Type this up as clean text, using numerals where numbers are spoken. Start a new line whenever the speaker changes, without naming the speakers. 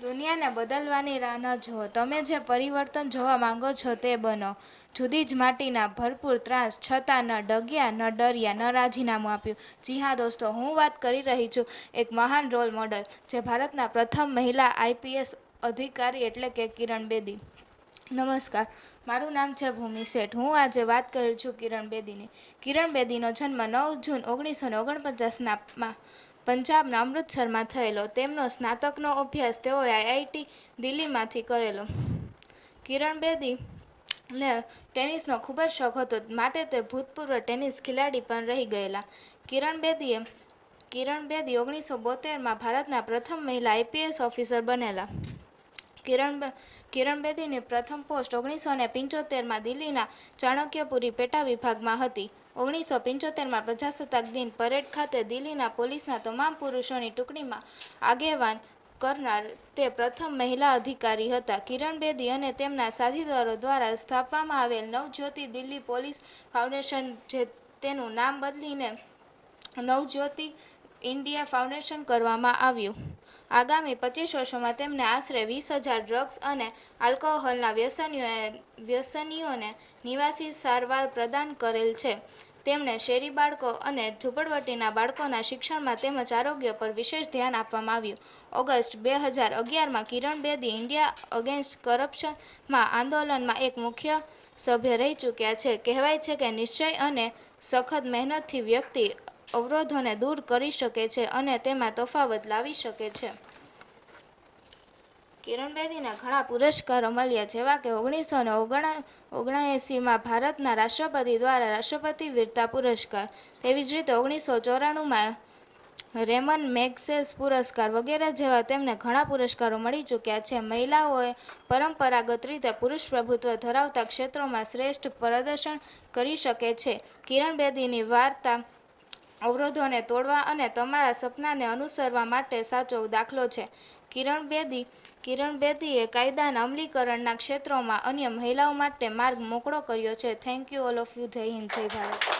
દુનિયાને બદલવાની રાહ ન જુઓ, તમે જે પરિવર્તન જોવા માંગો છો તે બનો. જુદી જ માટીના ભરપૂર ત્રાસ છતાં ન ડગ્યા, ન ડર્યા, ન રાજીનામું આપ્યું. જી હા દોસ્તો, હું વાત કરી રહી છું એક મહાન રોલ મોડલ, જે ભારતના પ્રથમ મહિલા આઈપીએસ અધિકારી એટલે કે કિરણ બેદી. નમસ્કાર, મારું નામ છે ભૂમિ શેઠ. હું આજે વાત કરી છું કિરણ બેદીની. કિરણ બેદીનો જન્મ 9 જૂન 1949માં પંજાબના અમૃતસરમાં થયેલો. તેમનો સ્નાતકનો અભ્યાસ તેઓએ આઈઆઈટી દિલ્હીમાંથી કરેલો. કિરણ બેદીને ટેનિસનો ખૂબ જ શોખ હતો, માટે તે ભૂતપૂર્વ ટેનિસ ખેલાડી પણ રહી ગયેલા. કિરણ બેદી 1972માં ભારતના પ્રથમ મહિલા આઈપીએસ ઓફિસર બનેલા. કિરણ બેદીની પ્રથમ પોસ્ટ 1975માં દિલ્હીના ચાણક્યપુરી પેટા વિભાગમાં હતી. 1975માં પ્રજાસત્તાક દિન પરેડ ખાતે દિલ્હીના પોલીસના તમામ પુરુષોની ટુકડીમાં આગેવાન કરનાર તે પ્રથમ મહિલા અધિકારી હતા. કિરણ બેદી અને તેમના સાથીદારો દ્વારા સ્થાપવામાં આવેલ નવજ્યોતિ દિલ્હી પોલીસ ફાઉન્ડેશન, જે તેનું નામ બદલીને નવજ્યોતિ ઇન્ડિયા ફાઉન્ડેશન કરવામાં આવ્યું. આગામી 25 વર્ષોમાં તેમણે આશરે 20,000 ડ્રગ્સ અને આલ્કોહોલના વ્યસનીઓને નિવાસી સારવાર પ્રદાન કરેલ છે. તેમણે શેરી બાળકો અને ઝૂંપડપટ્ટીના બાળકોના શિક્ષણમાં તેમજ આરોગ્ય પર વિશેષ ધ્યાન આપવામાં આવ્યું. August 2011માં Kiran Bedi India against કરપ્શનમાં આંદોલનમાં એક મુખ્ય સભ્ય રહી ચૂક્યા છે. કહેવાય છે કે નિશ્ચય અને સખત મહેનતથી વ્યક્તિ અવરોધોને દૂર કરી શકે છે અને તેમાં તફાવત લાવી શકે છે. કિરણ બેદીને ઘણા પુરસ્કારો મળ્યા, જેવા કે 1979માં ભારતના રાષ્ટ્રપતિ દ્વારા રાષ્ટ્રપતિ વીરતા પુરસ્કાર, તેવી જ રીતે 1994માં રેમન મેગ્સેસે પુરસ્કાર વગેરે જેવા તેમને ઘણા પુરસ્કારો મળી ચૂક્યા છે. મહિલાઓએ પરંપરાગત રીતે પુરુષ પ્રભુત્વ ધરાવતા ક્ષેત્રોમાં શ્રેષ્ઠ પ્રદર્શન કરી શકે છે. કિરણ બેદીની વાર્તા અવરોધોને તોડવા અને તમારા સપનાને અનુસરવા માટે સાચો દાખલો છે. કિરણ બેદીએ કાયદાના અમલીકરણના ક્ષેત્રોમાં અન્ય મહિલાઓ માટે માર્ગ મોકળો કર્યો છે. Thank you all of you. જય હિન્દ, જય ભારત.